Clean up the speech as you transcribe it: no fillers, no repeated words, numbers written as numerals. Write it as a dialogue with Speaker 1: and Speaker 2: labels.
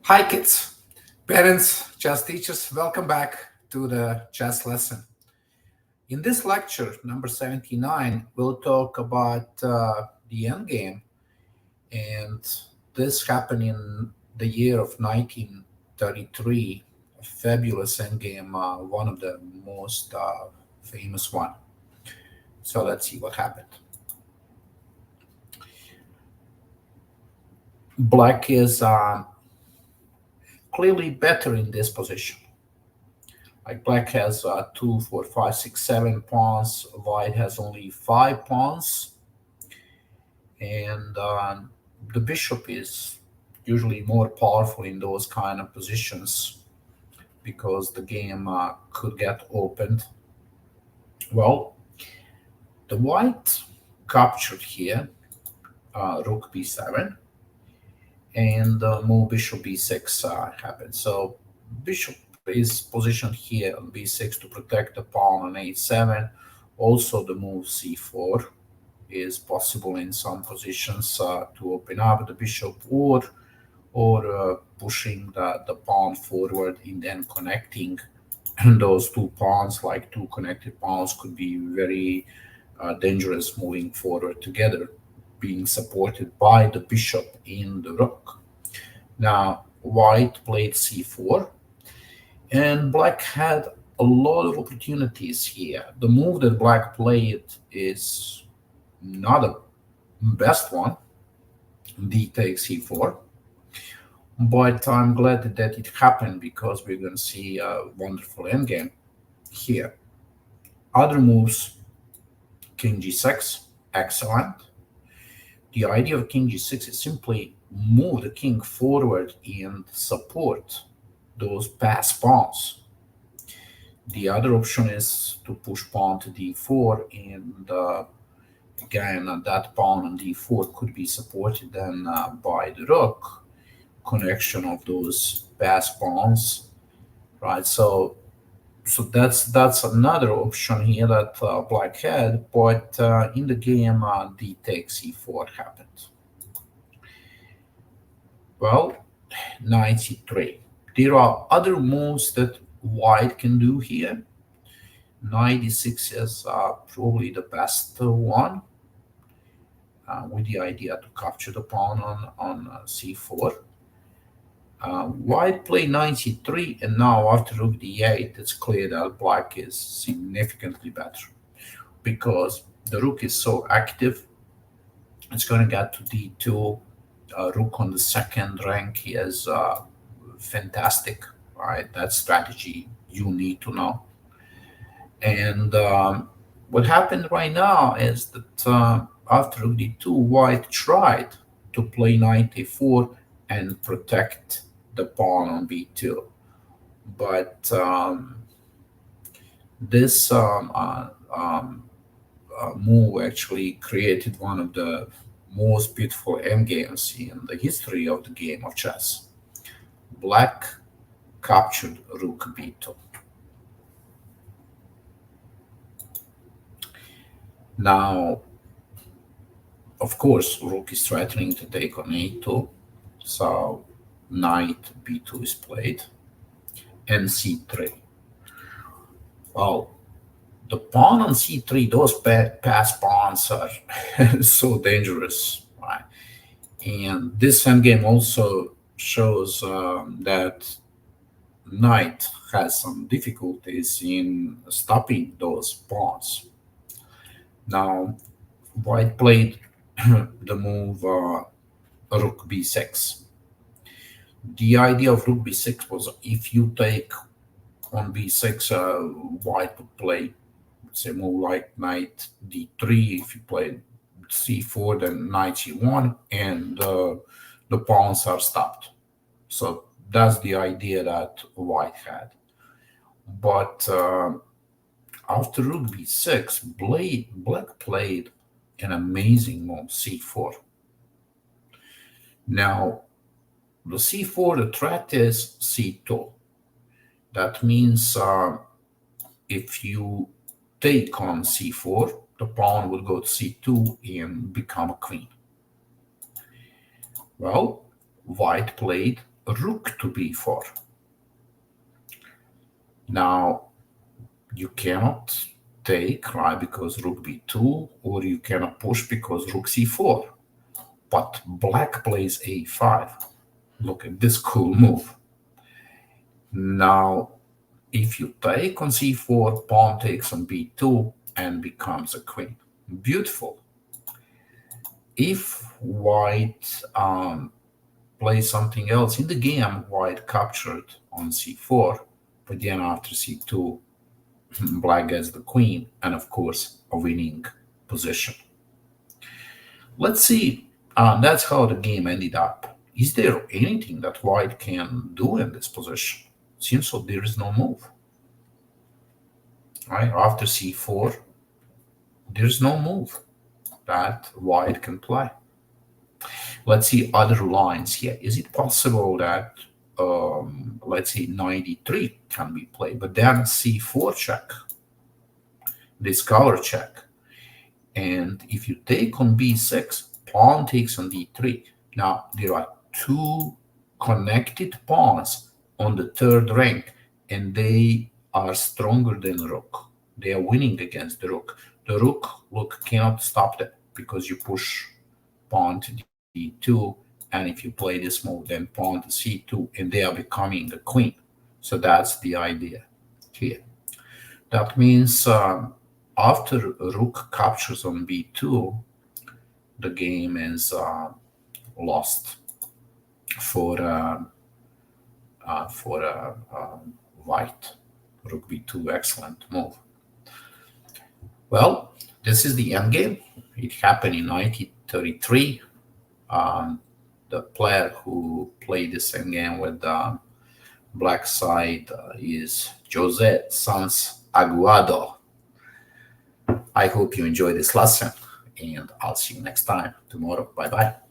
Speaker 1: Hi kids, parents, chess teachers, welcome back to the chess lesson. In this lecture, number 79, we'll talk about the endgame, and this happened in the year of 1933, a fabulous endgame, one of the most famous one. So let's see what happened. Black is clearly better in this position. Like black has 2, 4, 5, 6, 7 pawns. White has only 5 pawns. And the bishop is usually more powerful in those kind of positions because the game could get opened. Well, the white captured here, rook b7, and move bishop b6 happened. So bishop is positioned here on b6 to protect the pawn on a7. Also, the move c4 is possible in some positions to open up the bishop, or pushing the pawn forward and then connecting those two pawns. Like two connected pawns could be very dangerous moving forward together, being supported by the bishop and the rook. Now white played c4, and black had a lot of opportunities here. The move that black played is not the best one, d takes c4, but I'm glad that it happened because we're going to see a wonderful endgame here. Other moves, king g6, excellent. The idea of king g6 is simply move the king forward and support those pass pawns. The other option is to push pawn to d4, and again, that pawn on d4 could be supported then by the rook, connection of those pass pawns, right? So that's another option here that black had, but in the game, d takes e4 happened. Well, knight c3. There are other moves that white can do here. Knight d6 is probably the best one, with the idea to capture the pawn on c4. White played knight c3, and now after rook d8, it's clear that black is significantly better because the rook is so active. It's going to get to d2. Rook on the second rank is fantastic, right? That strategy you need to know. And what happened right now is that after rook d2, white tried to play knight a4 and protect the pawn on b2, but this move actually created one of the most beautiful endgames in the history of the game of chess. Black captured rook b2. Now, of course, rook is threatening to take on a2, so knight b2 is played, and c3. Well, the pawn on c3, those pass pawns are so dangerous, right? And this endgame also shows that knight has some difficulties in stopping those pawns. Now, white played the move rook b6. The idea of rook b6 was if you take on b6, white would play, say, move like knight d3. If you play c4, then knight c1, and the pawns are stopped. So that's the idea that white had. But after rook b6, black played an amazing move, c4. Now, the c4, the threat is c2. That means if you take on c4, the pawn will go to c2 and become a queen. Well, white played rook to b4. Now, you cannot take, right, because rook b2, or you cannot push because rook c4. But black plays a5. Look at this cool move. Now, if you take on c4, pawn takes on b2 and becomes a queen. Beautiful. If white plays something else in the game, white captured on c4, but then after c2, black gets the queen, and of course, a winning position. Let's see. That's how the game ended up. Is there anything that white can do in this position? Seems so there is no move. Right? After c4, there's no move that white can play. Let's see other lines here. Is it possible that, let's say, knight e3 can be played, but then c4 check, discover check. And if you take on b6, pawn takes on d3. Now, there are two connected pawns on the third rank, and they are stronger than the rook. They are winning against the rook. The rook, look, cannot stop that because you push pawn to d2, and if you play this move, then pawn to c2, and they are becoming a queen. So that's the idea here. That means after rook captures on b2, the game is lost for white. Rook b2, excellent move. Well, this is the endgame. It happened in 1933. The player who played this endgame with the black side is Jose Sanz Aguado. I hope you enjoyed this lesson, and I'll see you next time tomorrow. Bye-bye.